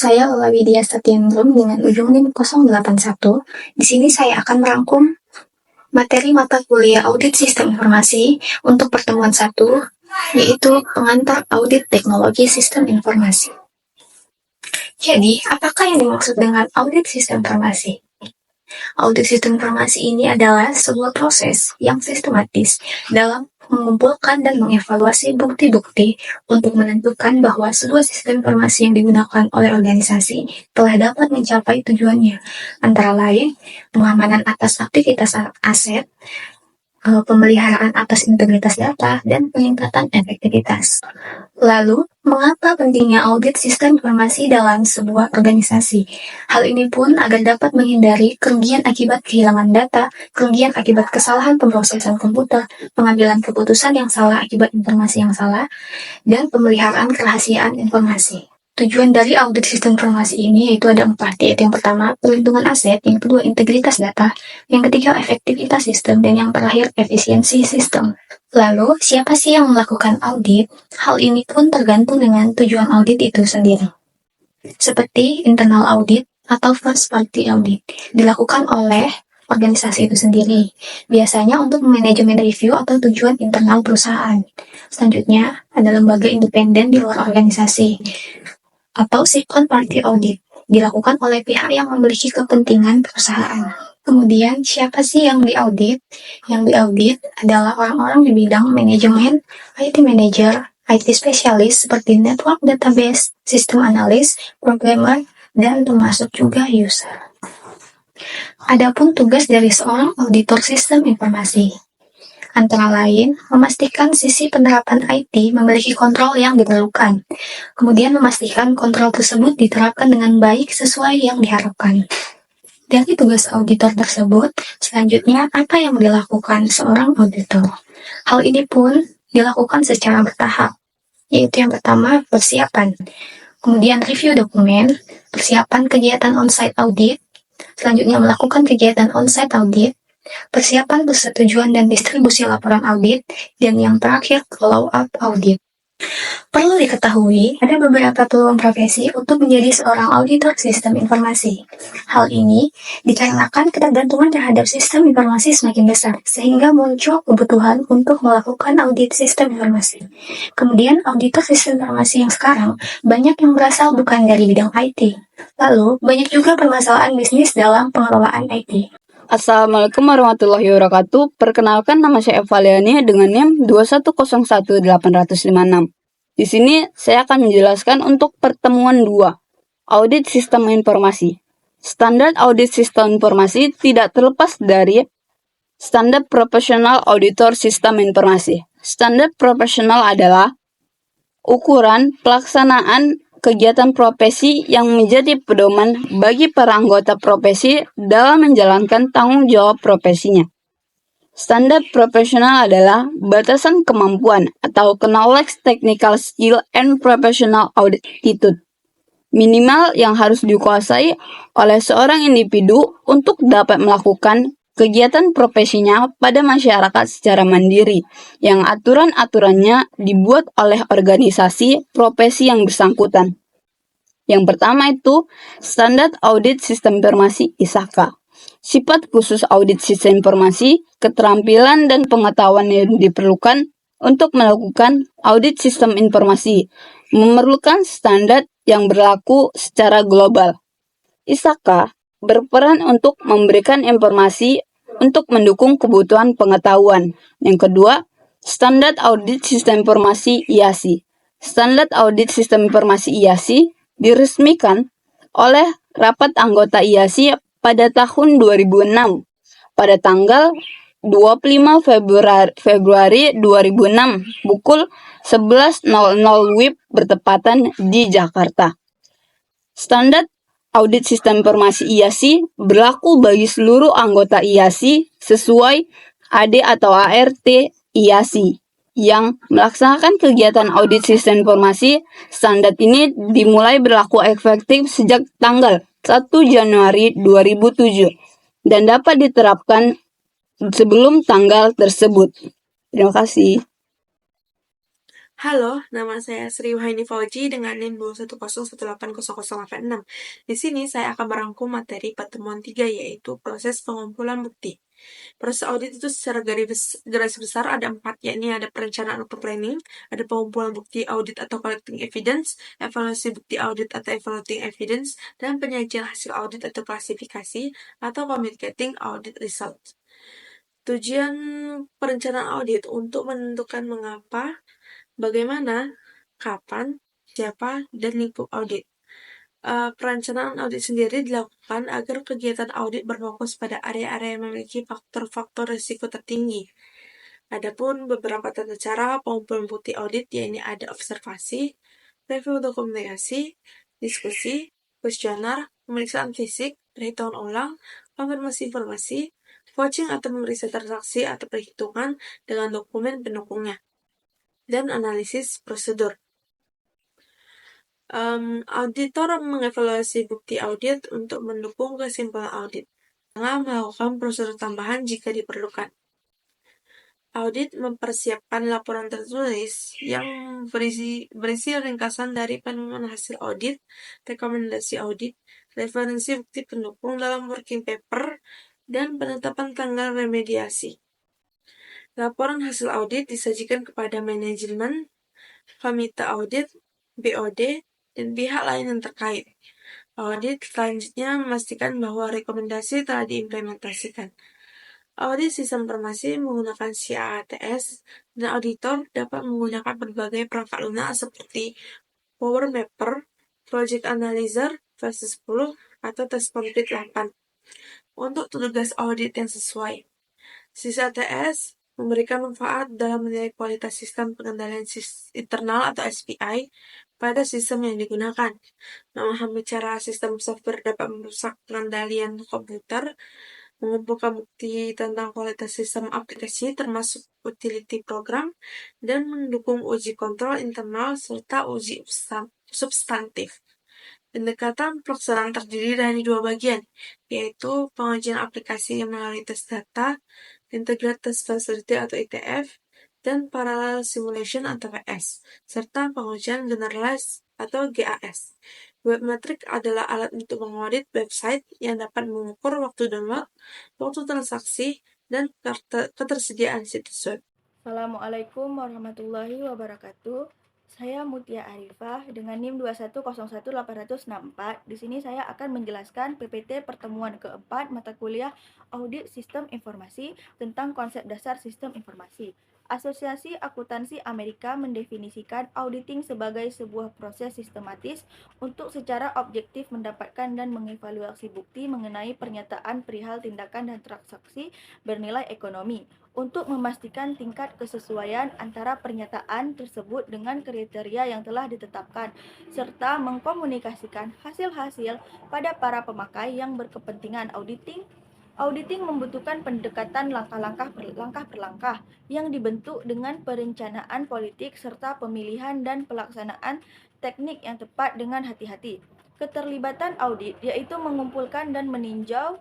saya Lola Widya Satyendrum dengan ujung NIM 081. Di sini saya akan merangkum materi mata kuliah Audit Sistem Informasi untuk pertemuan 1, yaitu pengantar Audit Teknologi Sistem Informasi. Jadi, apakah yang dimaksud dengan Audit Sistem Informasi? Audit Sistem Informasi ini adalah sebuah proses yang sistematis dalam mengumpulkan dan mengevaluasi bukti-bukti untuk menentukan bahwa sebuah sistem informasi yang digunakan oleh organisasi telah dapat mencapai tujuannya, antara lain pengamanan atas aktivitas aset, pemeliharaan atas integritas data, dan peningkatan efektivitas. Lalu, mengapa pentingnya audit sistem informasi dalam sebuah organisasi? Hal ini pun agar dapat menghindari kerugian akibat kehilangan data, kerugian akibat kesalahan pemrosesan komputer, pengambilan keputusan yang salah akibat informasi yang salah, dan pemeliharaan kerahasiaan informasi. Tujuan dari audit sistem informasi ini yaitu ada 4, yaitu yang pertama, perlindungan aset, yang kedua, integritas data, yang ketiga, efektivitas sistem, dan yang terakhir, efisiensi sistem. Lalu, siapa sih yang melakukan audit? Hal ini pun tergantung dengan tujuan audit itu sendiri. Seperti internal audit atau first party audit, dilakukan oleh organisasi itu sendiri, biasanya untuk manajemen review atau tujuan internal perusahaan. Selanjutnya, ada lembaga independen di luar organisasi, atau second party audit, dilakukan oleh pihak yang memiliki kepentingan perusahaan. Kemudian, siapa sih yang diaudit? Yang diaudit adalah orang-orang di bidang manajemen, IT manager, IT spesialis seperti network database, sistem analis, programmer, dan termasuk juga user. Adapun tugas dari seorang auditor sistem informasi, antara lain, memastikan sisi penerapan IT memiliki kontrol yang diperlukan. Kemudian memastikan kontrol tersebut diterapkan dengan baik sesuai yang diharapkan. Dari tugas auditor tersebut, selanjutnya apa yang dilakukan seorang auditor? Hal ini pun dilakukan secara bertahap, yaitu yang pertama, persiapan. Kemudian review dokumen, persiapan kegiatan on-site audit, selanjutnya melakukan kegiatan on-site audit, persiapan persetujuan dan distribusi laporan audit, dan yang terakhir, follow-up audit. Perlu diketahui, ada beberapa peluang profesi untuk menjadi seorang auditor sistem informasi. Hal ini dikarenakan ketergantungan terhadap sistem informasi semakin besar, sehingga muncul kebutuhan untuk melakukan audit sistem informasi. Kemudian, auditor sistem informasi yang sekarang banyak yang berasal bukan dari bidang IT. Lalu, banyak juga permasalahan bisnis dalam pengelolaan IT. Assalamualaikum warahmatullahi wabarakatuh. Perkenalkan, nama saya Evaliani dengan NIM 2101856. Di sini saya akan menjelaskan untuk pertemuan 2, audit sistem informasi. Standar audit sistem informasi tidak terlepas dari standar profesional auditor sistem informasi. Standar profesional adalah ukuran pelaksanaan kegiatan profesi yang menjadi pedoman bagi para anggota profesi dalam menjalankan tanggung jawab profesinya. Standar profesional adalah batasan kemampuan atau knowledge, technical skill, and professional attitude minimal yang harus dikuasai oleh seorang individu untuk dapat melakukan kegiatan profesinya pada masyarakat secara mandiri, yang aturan-aturannya dibuat oleh organisasi profesi yang bersangkutan. Yang pertama itu, Standar Audit Sistem Informasi (ISAKA). Sifat khusus audit sistem informasi, keterampilan dan pengetahuan yang diperlukan untuk melakukan audit sistem informasi, memerlukan standar yang berlaku secara global. ISAKA berperan untuk memberikan informasi untuk mendukung kebutuhan pengetahuan. Yang kedua, Standar Audit Sistem Informasi (IASI). Standar Audit Sistem Informasi (IASI) diresmikan oleh rapat anggota IASI pada tahun 2006, pada tanggal 25 Februari 2006, pukul 11.00 WIB bertepatan di Jakarta. Standar Audit Sistem Informasi IASI berlaku bagi seluruh anggota IASI sesuai AD atau ART IASI yang melaksanakan kegiatan audit sistem informasi. Standar ini dimulai berlaku efektif sejak tanggal 1 Januari 2007 dan dapat diterapkan sebelum tanggal tersebut. Terima kasih. Halo, nama saya Sri Wahyuni Fauji dengan NIM 210180086. Di sini saya akan merangkum materi pertemuan 3, yaitu proses pengumpulan bukti. Proses audit itu secara garis besar ada 4, yakni ada perencanaan atau planning, ada pengumpulan bukti audit atau collecting evidence, evaluasi bukti audit atau evaluating evidence, dan penyajian hasil audit atau klasifikasi atau communicating audit results. Tujuan perencanaan audit untuk menentukan mengapa, bagaimana, kapan, siapa, dan lingkup audit. Perencanaan audit sendiri dilakukan agar kegiatan audit berfokus pada area-area yang memiliki faktor-faktor risiko tertinggi. Adapun beberapa tata cara pengumpulan bukti audit, yaitu ada observasi, review dokumentasi, diskusi, kuesioner, pemeriksaan fisik, perhitungan ulang, konfirmasi informasi, vouching atau memeriksa transaksi atau perhitungan dengan dokumen pendukungnya, dan analisis prosedur. Auditor mengevaluasi bukti audit untuk mendukung kesimpulan audit, dengan melakukan prosedur tambahan jika diperlukan. Audit mempersiapkan laporan tertulis yang berisi ringkasan dari penemuan hasil audit, rekomendasi audit, referensi bukti pendukung dalam working paper, dan penetapan tanggal remediasi. Laporan hasil audit disajikan kepada manajemen, komite audit, BOD, dan pihak lain yang terkait. Audit selanjutnya memastikan bahwa rekomendasi telah diimplementasikan. Audit sistem informasi menggunakan CATS, dan auditor dapat menggunakan berbagai perangkat lunak seperti Power Mapper, Project Analyzer versi 10, atau Test Complete 8 untuk tugas audit yang sesuai. CATS memberikan manfaat dalam menilai kualitas sistem pengendalian internal atau SPI pada sistem yang digunakan, memahami cara sistem software dapat merusak pengendalian komputer, mengumpulkan bukti tentang kualitas sistem aplikasi termasuk utility program, dan mendukung uji kontrol internal serta uji substantif. Pendekatan pelaksanaan terdiri dari 2 bagian, yaitu pengujian aplikasi melalui tes data, Integrated Test Facility atau ITF, dan Parallel Simulation atau PS, serta pengujian Generalized atau GAS. Webmetric adalah alat untuk mengaudit website yang dapat mengukur waktu download, waktu transaksi, dan ketersediaan situs web. Assalamualaikum warahmatullahi wabarakatuh. Saya Mutia Arifah dengan NIM 2101864. Di sini saya akan menjelaskan PPT pertemuan keempat mata kuliah Audit Sistem Informasi tentang konsep dasar sistem informasi. Asosiasi Akuntansi Amerika mendefinisikan auditing sebagai sebuah proses sistematis untuk secara objektif mendapatkan dan mengevaluasi bukti mengenai pernyataan perihal tindakan dan transaksi bernilai ekonomi untuk memastikan tingkat kesesuaian antara pernyataan tersebut dengan kriteria yang telah ditetapkan, serta mengkomunikasikan hasil-hasil pada para pemakai yang berkepentingan auditing. Auditing membutuhkan pendekatan langkah per langkah yang dibentuk dengan perencanaan politik serta pemilihan dan pelaksanaan teknik yang tepat dengan hati-hati. Keterlibatan audit yaitu mengumpulkan dan meninjau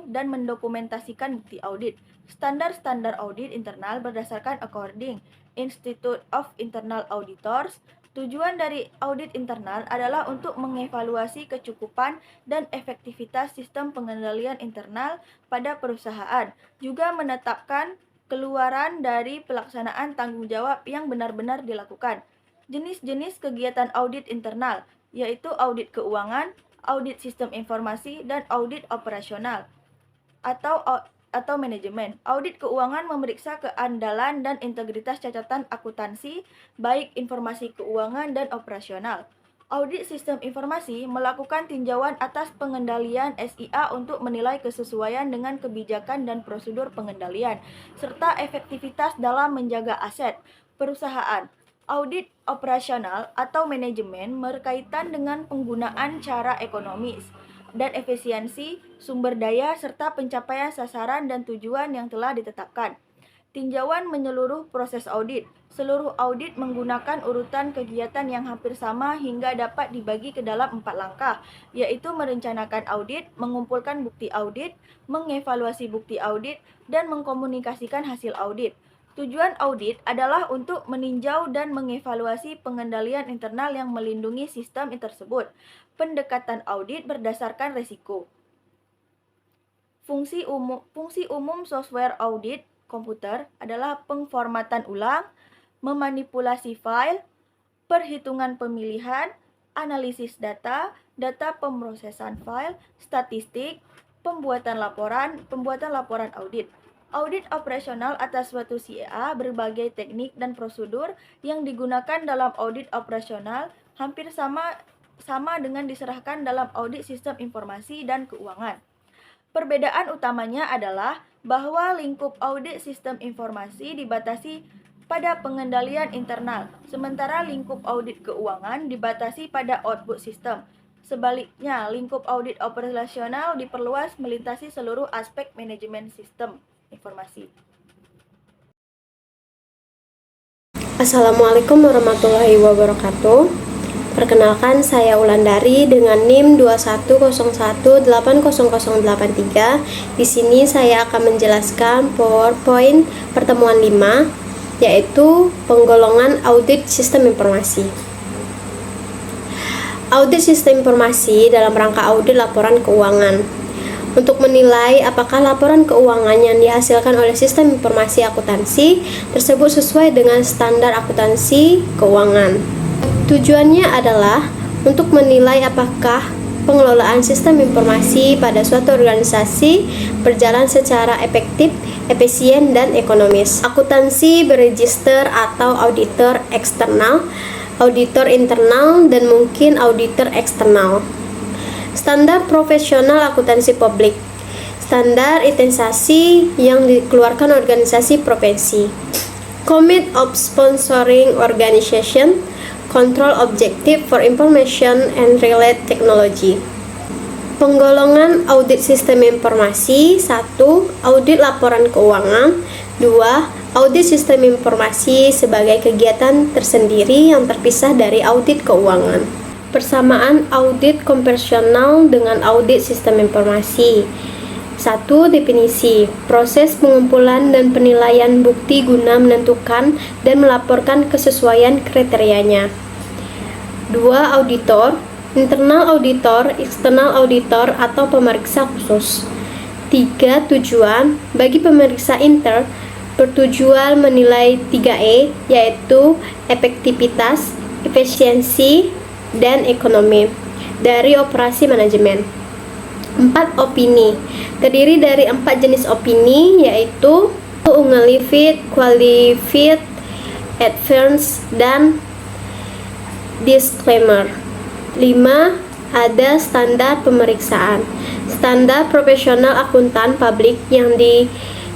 dan mendokumentasikan bukti audit. Standar-standar audit internal berdasarkan According Institute of Internal Auditors. Tujuan dari audit internal adalah untuk mengevaluasi kecukupan dan efektivitas sistem pengendalian internal pada perusahaan, juga menetapkan keluaran dari pelaksanaan tanggung jawab yang benar-benar dilakukan. Jenis-jenis kegiatan audit internal yaitu audit keuangan, audit sistem informasi, dan audit operasional atau manajemen. Audit keuangan memeriksa keandalan dan integritas catatan akuntansi, baik informasi keuangan dan operasional. Audit sistem informasi melakukan tinjauan atas pengendalian SIA untuk menilai kesesuaian dengan kebijakan dan prosedur pengendalian, serta efektivitas dalam menjaga aset perusahaan. Audit operasional atau manajemen berkaitan dengan penggunaan cara ekonomis dan efisiensi sumber daya serta pencapaian sasaran dan tujuan yang telah ditetapkan. Tinjauan menyeluruh proses audit. Seluruh audit menggunakan urutan kegiatan yang hampir sama hingga dapat dibagi ke dalam 4 langkah, yaitu merencanakan audit, mengumpulkan bukti audit, mengevaluasi bukti audit, dan mengkomunikasikan hasil audit. Tujuan audit adalah untuk meninjau dan mengevaluasi pengendalian internal yang melindungi sistem tersebut. Pendekatan audit berdasarkan risiko. Fungsi umum software audit komputer adalah pengformatan ulang, memanipulasi file, perhitungan pemilihan, analisis data, data pemrosesan file, statistik, pembuatan laporan audit. Audit operasional atas suatu CA berbagai teknik dan prosedur yang digunakan dalam audit operasional hampir sama dengan diserahkan dalam audit sistem informasi dan keuangan. Perbedaan utamanya adalah bahwa lingkup audit sistem informasi dibatasi pada pengendalian internal, sementara lingkup audit keuangan dibatasi pada output sistem. Sebaliknya, lingkup audit operasional diperluas melintasi seluruh aspek manajemen sistem informasi. Assalamualaikum warahmatullahi wabarakatuh. Perkenalkan, saya Wulandari dengan NIM 2101800083. Di sini saya akan menjelaskan PowerPoint pertemuan 5, yaitu penggolongan audit sistem informasi. Audit sistem informasi dalam rangka audit laporan keuangan. Untuk menilai apakah laporan keuangan yang dihasilkan oleh sistem informasi akuntansi tersebut sesuai dengan standar akuntansi keuangan. Tujuannya adalah untuk menilai apakah pengelolaan sistem informasi pada suatu organisasi berjalan secara efektif, efisien, dan ekonomis. Akuntansi beregister atau auditor eksternal, auditor internal, dan mungkin auditor eksternal. Standar profesional akuntansi publik. Standar investasi yang dikeluarkan organisasi profesi. Commit of Sponsoring Organization. Control Objective for Information and Related Technology. Penggolongan audit sistem informasi. 1. Audit laporan keuangan. 2. Audit sistem informasi sebagai kegiatan tersendiri yang terpisah dari audit keuangan. Persamaan audit konvensional dengan audit sistem informasi. 1. Definisi. Proses pengumpulan dan penilaian bukti guna menentukan dan melaporkan kesesuaian kriterianya. 2. Auditor. Internal auditor, eksternal auditor, atau pemeriksa khusus. 3. Tujuan. Bagi pemeriksa inter, bertujuan menilai 3E, yaitu efektivitas, efisiensi, dan ekonomi dari operasi manajemen. 4. Opini. Terdiri dari 4 jenis opini, yaitu unqualified, qualified, advance, dan disclaimer. 5. Ada standar pemeriksaan. Standar profesional akuntan publik yang di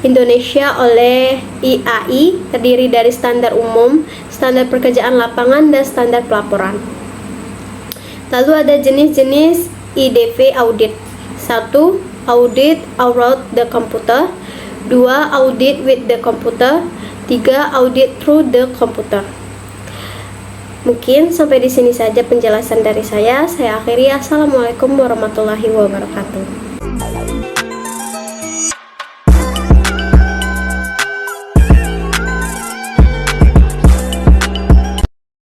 Indonesia oleh IAI terdiri dari standar umum, standar pekerjaan lapangan, dan standar pelaporan. Lalu ada jenis-jenis IDV audit. 1. Audit around the computer. 2. Audit with the computer. 3. Audit through the computer. Mungkin sampai di sini saja penjelasan dari saya. Saya akhiri. Assalamualaikum warahmatullahi wabarakatuh.